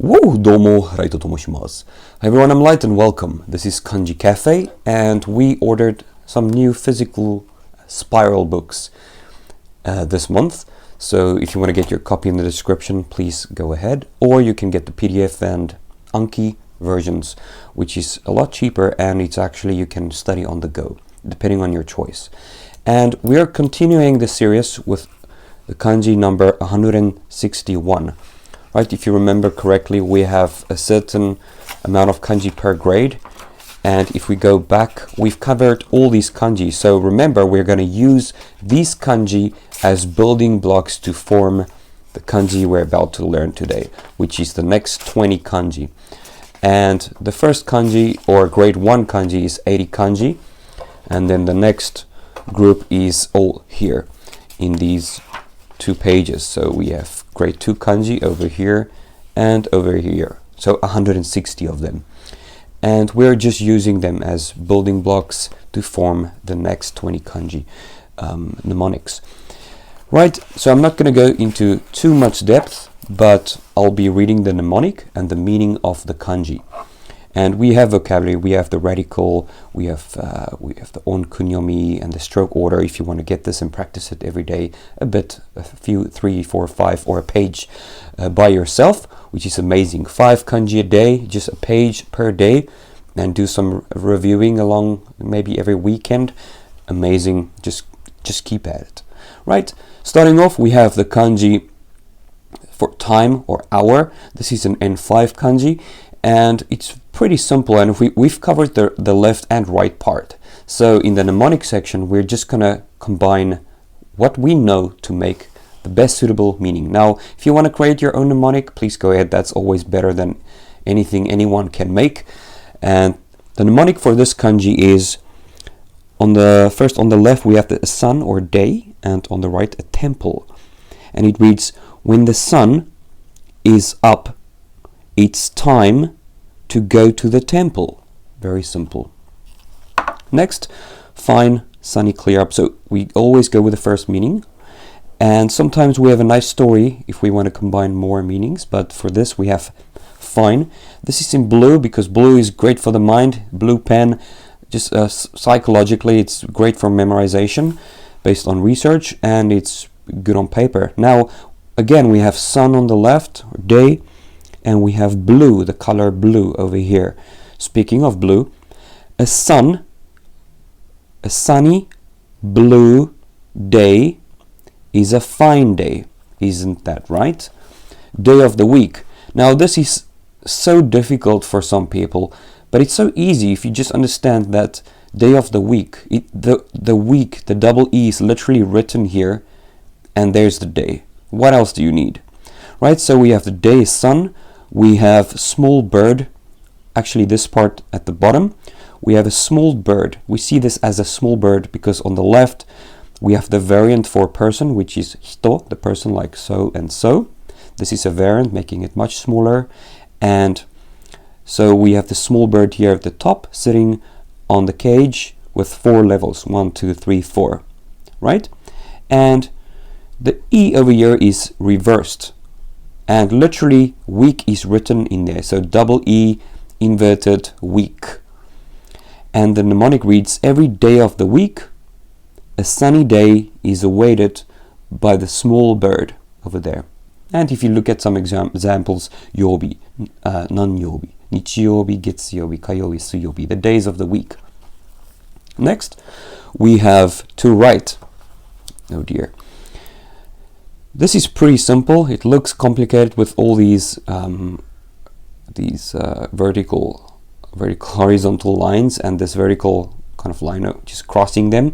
Whoa, domo, Raito tomoshimasu. Hi everyone, I'm Light and welcome. This is Kanji Café, and we ordered some new physical spiral books this month. So if you want to get your copy in the description, please go ahead. Or you can get the PDF and Anki versions, which is a lot cheaper, and it's actually you can study on the go, depending on your choice. And we are continuing the series with the kanji number 161. Right, if you remember correctly, we have a certain amount of kanji per grade, and if we go back, we've covered all these kanji. So remember, we're going to use these kanji as building blocks to form the kanji we're about to learn today, which is the next 20 kanji. And the first kanji, or grade 1 kanji, is 80 kanji, and then the next group is all here in these 2 pages. So we have grade 2 kanji over here and over here, so 160 of them, and we're just using them as building blocks to form the next 20 kanji mnemonics. Right, so I'm not going to go into too much depth, but I'll be reading the mnemonic and the meaning of the kanji. And we have vocabulary, we have the radical, we have the on kunyomi and the stroke order if you want to get this and practice it every day a few, 3, 4, 5, or a page by yourself, which is amazing. 5 kanji a day, just a page per day, and do some reviewing along maybe every weekend. Amazing, just keep at it. Right, starting off, we have the kanji for time or hour. This is an N5 kanji, and it's pretty simple, and we've covered the left and right part. So in the mnemonic section, we're just gonna combine what we know to make the best suitable meaning. Now, if you want to create your own mnemonic, please go ahead. That's always better than anything anyone can make. And the mnemonic for this kanji is on the left we have the sun or day, and on the right a temple, and it reads, when the sun is up, it's time to go to the temple. Very simple. Next, fine, sunny, clear up. So we always go with the first meaning, and sometimes we have a nice story if we want to combine more meanings, but for this we have fine. This is in blue because blue is great for the mind. Blue pen, just psychologically it's great for memorization based on research, and it's good on paper. Now again, we have sun on the left, or day, and we have blue, the color blue over here. Speaking of blue, a sunny blue day is a fine day. Isn't that right? Day of the week. Now this is so difficult for some people, but it's so easy if you just understand that day of the week. The week, the double E is literally written here, and there's the day. What else do you need? Right, so we have the day is sun. We have small bird, actually this part at the bottom, we have a small bird. We see this as a small bird because on the left we have the variant for person, which is hito, the person, like so and so. This is a variant, making it much smaller, and so we have the small bird here at the top sitting on the cage with 4 levels, 1, 2, 3, 4, right? And the E over here is reversed, and literally week is written in there, so double E inverted week. And the mnemonic reads, every day of the week a sunny day is awaited by the small bird over there. And if you look at some examples, yobi, nan-yobi, nichiyobi, getsuyobi, kayobi, suyobi, the days of the week. Next, we have to write. Oh dear. This is pretty simple. It looks complicated with all these vertical horizontal lines and this vertical kind of line just crossing them,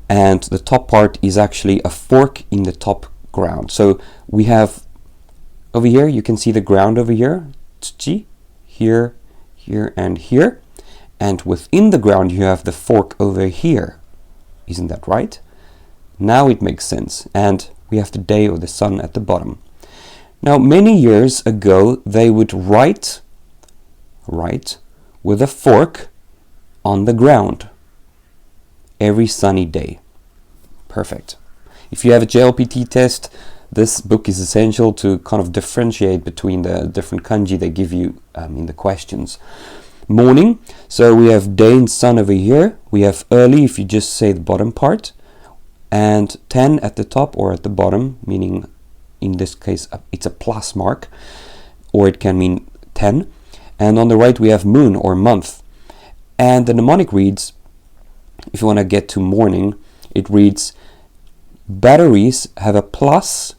and the top part is actually a fork in the top ground. So we have over here, you can see the ground over here, tsuchi, here, here, and here, and within the ground you have the fork over here. Isn't that right? Now it makes sense. And we have the day or the sun at the bottom. Now, many years ago, they would write with a fork on the ground every sunny day. Perfect. If you have a JLPT test, this book is essential to kind of differentiate between the different kanji they give you in the questions. Morning, so we have day and sun over here. We have early if you just say the bottom part, and 10 at the top or at the bottom, meaning in this case it's a plus mark, or it can mean 10. And on the right we have moon or month. And the mnemonic reads, if you want to get to morning, it reads, batteries have a plus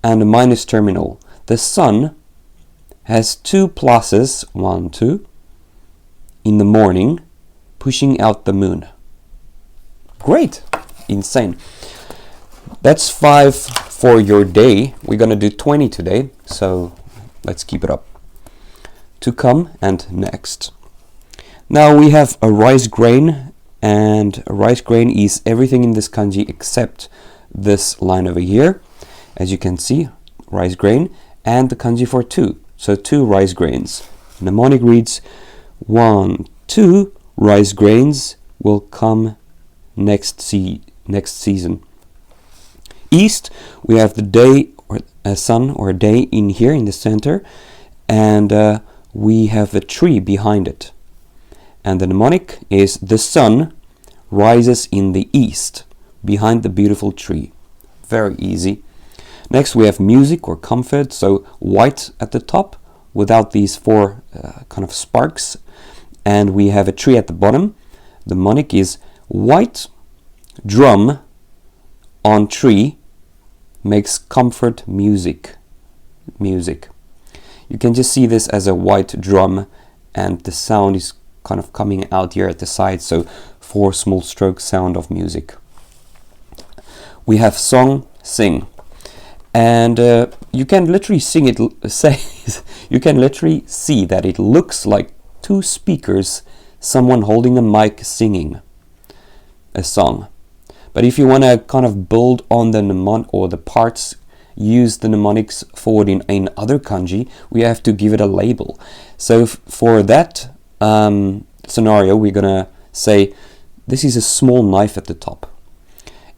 and a minus terminal. The sun has 2 pluses, 1, 2, in the morning, pushing out the moon. Great! Insane. That's 5 for your day. We're gonna do 20 today, so let's keep it up. To come and next. Now we have a rice grain, and a rice grain is everything in this kanji except this line over here. As you can see, rice grain, and the kanji for 2. So 2 rice grains. Mnemonic reads 1, 2 rice grains will come next season. East, we have the day or a sun or a day in here in the center, and we have a tree behind it. And the mnemonic is the sun rises in the east behind the beautiful tree. Very easy. Next we have music or comfort, so white at the top without these 4 kind of sparks, and we have a tree at the bottom. The mnemonic is white drum on tree makes comfort music. You can just see this as a white drum, and the sound is kind of coming out here at the side, so 4 small strokes sound of music. We have song, sing, and you can literally you can literally see that it looks like 2 speakers, someone holding a mic singing a song. But if you want to kind of build on the mnemonic or the parts, use the mnemonics forward in other kanji, we have to give it a label. So for that scenario, we're gonna say this is a small knife at the top,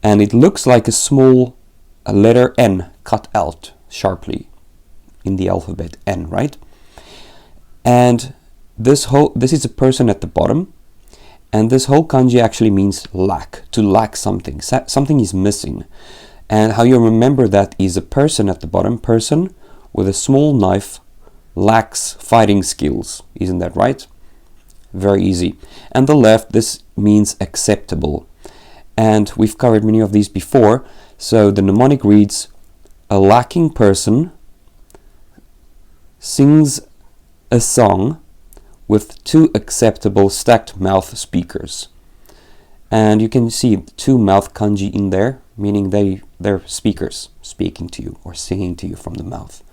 and it looks like a letter N cut out sharply in the alphabet N, right? And this is a person at the bottom, and this whole kanji actually means lack, to lack something. Something is missing. And how you remember that is a person at the bottom, person with a small knife lacks fighting skills. Isn't that right? Very easy. And the left, this means acceptable. And we've covered many of these before. So the mnemonic reads, a lacking person sings a song with 2 acceptable stacked mouth speakers. And you can see 2 mouth kanji in there, meaning they're speakers speaking to you or singing to you from the mouth.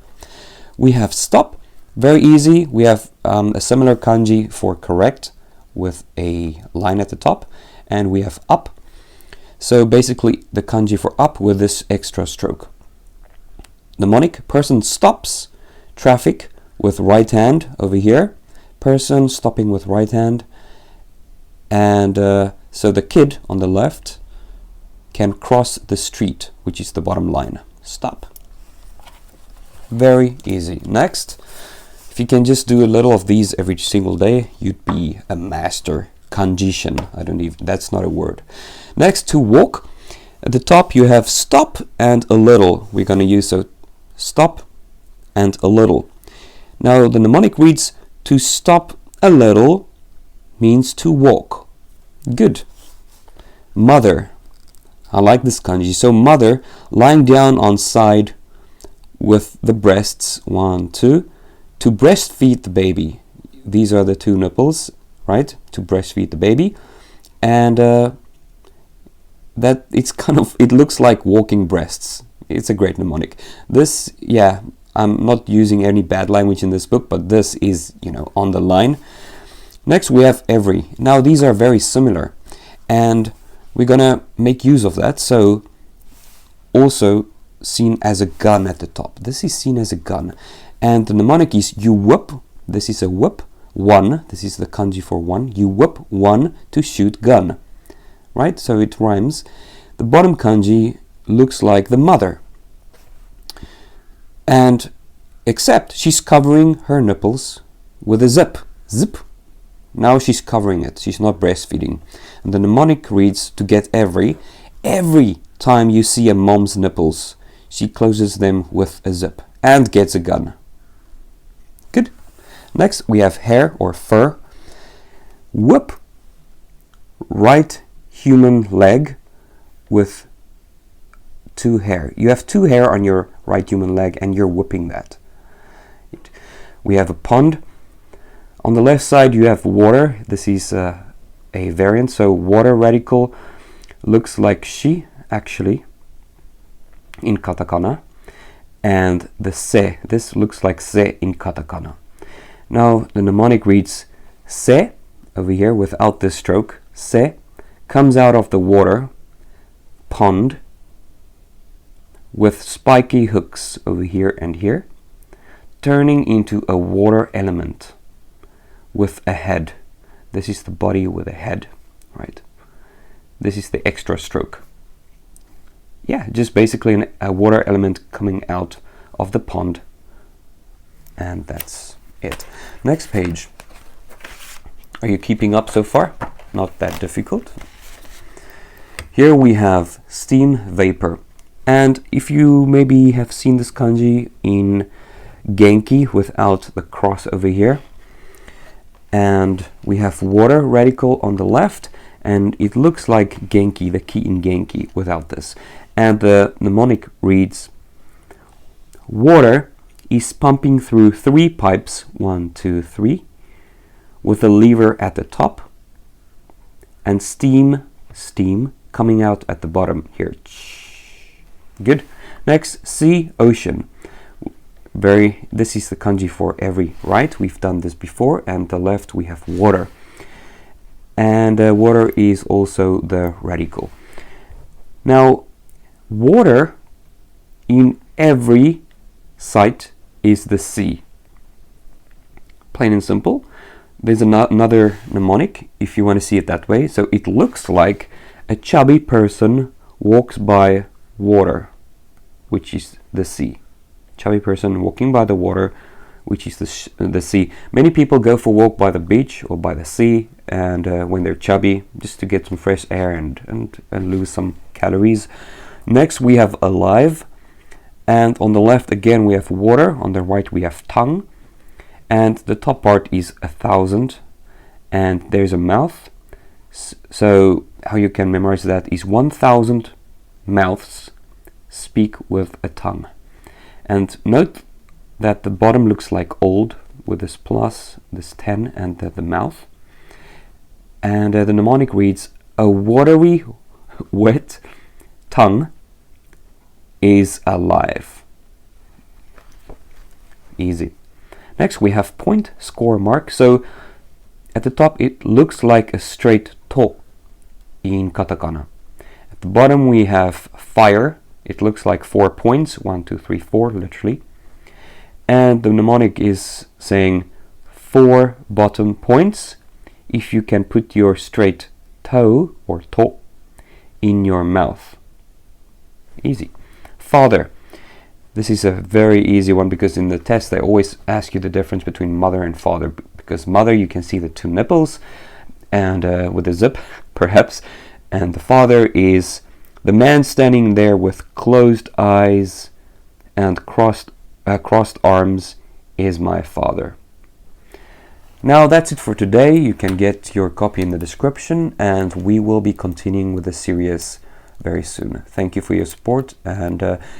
We have stop, very easy. We have a similar kanji for correct with a line at the top, and we have up. So basically the kanji for up with this extra stroke. Mnemonic, person stops traffic with right hand over here. Person stopping with right hand, and so the kid on the left can cross the street, which is the bottom line. Stop. Very easy. Next, if you can just do a little of these every single day, you'd be a master kanjishan. That's not a word. Next, to walk. At the top you have stop and a little. We're going to use so stop and a little. Now the mnemonic reads, to stop a little means to walk. Good. Mother. I like this kanji. So mother, lying down on side with the breasts, 1, 2, to breastfeed the baby. These are the 2 nipples, right? To breastfeed the baby. And that it looks like walking breasts. It's a great mnemonic. This, yeah, I'm not using any bad language in this book, but this is, on the line. Next we have every. Now these are very similar, and we're gonna make use of that. So also seen as a gun at the top. This is seen as a gun, and the mnemonic is you whoop. This is a whoop. 1. This is the kanji for 1. You whoop 1 to shoot gun, right? So it rhymes. The bottom kanji looks like the mother. And except she's covering her nipples with a zip. Zip. Now she's covering it. She's not breastfeeding. And the mnemonic reads, to get every time you see a mom's nipples, she closes them with a zip and gets a gun. Good. Next we have hair or fur. Whip right human leg with 2 hair. You have 2 hair on your right human leg and you're whipping that. We have a pond. On the left side you have water. This is a variant. So water radical looks like she actually in katakana. And the se, this looks like se in katakana. Now the mnemonic reads se over here without this stroke. Se comes out of the water pond with spiky hooks over here and here, turning into a water element with a head. This is the body with a head, right? This is the extra stroke. Yeah, just basically a water element coming out of the pond, and that's it. Next page. Are you keeping up so far? Not that difficult. Here we have steam vapor. And if you maybe have seen this kanji in Genki without the cross over here. And we have water radical on the left, and it looks like Genki, the key in Genki, without this. And the mnemonic reads, water is pumping through 3 pipes, 1, 2, 3, with a lever at the top, and steam coming out at the bottom here. Good. Next, sea, ocean. This is the kanji for every right. We've done this before. And the left we have water. And water is also the radical. Now, water in every site is the sea. Plain and simple. There's another mnemonic if you want to see it that way. So it looks like a chubby person walks by water, which is the sea. Chubby person walking by the water, which is the sea. Many people go for a walk by the beach or by the sea, and when they're chubby, just to get some fresh air and lose some calories. Next we have alive, and on the left again we have water, on the right we have tongue, and the top part is 1,000, and there's a mouth. So how you can memorize that is 1,000 mouths speak with a tongue. And note that the bottom looks like old with this plus, this 10, and the mouth. And the mnemonic reads, a watery, wet tongue is alive. Easy. Next we have point, score, mark. So at the top it looks like a straight to in katakana. At the bottom we have fire. It looks like 4 points, 1, 2, 3, 4, literally. And the mnemonic is saying 4 bottom points if you can put your straight toe or to in your mouth. Easy. Father. This is a very easy one because in the test they always ask you the difference between mother and father. Because mother, you can see the 2 nipples and with a zip, perhaps. And the father is the man standing there with closed eyes and crossed arms is my father. Now that's it for today. You can get your copy in the description, and we will be continuing with the series very soon. Thank you for your support, and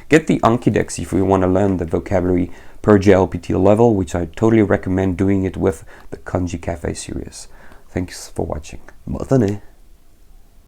get the Anki Decks if you want to learn the vocabulary per JLPT level, which I totally recommend doing it with the Kanji Café series. Thanks for watching. Mata ne!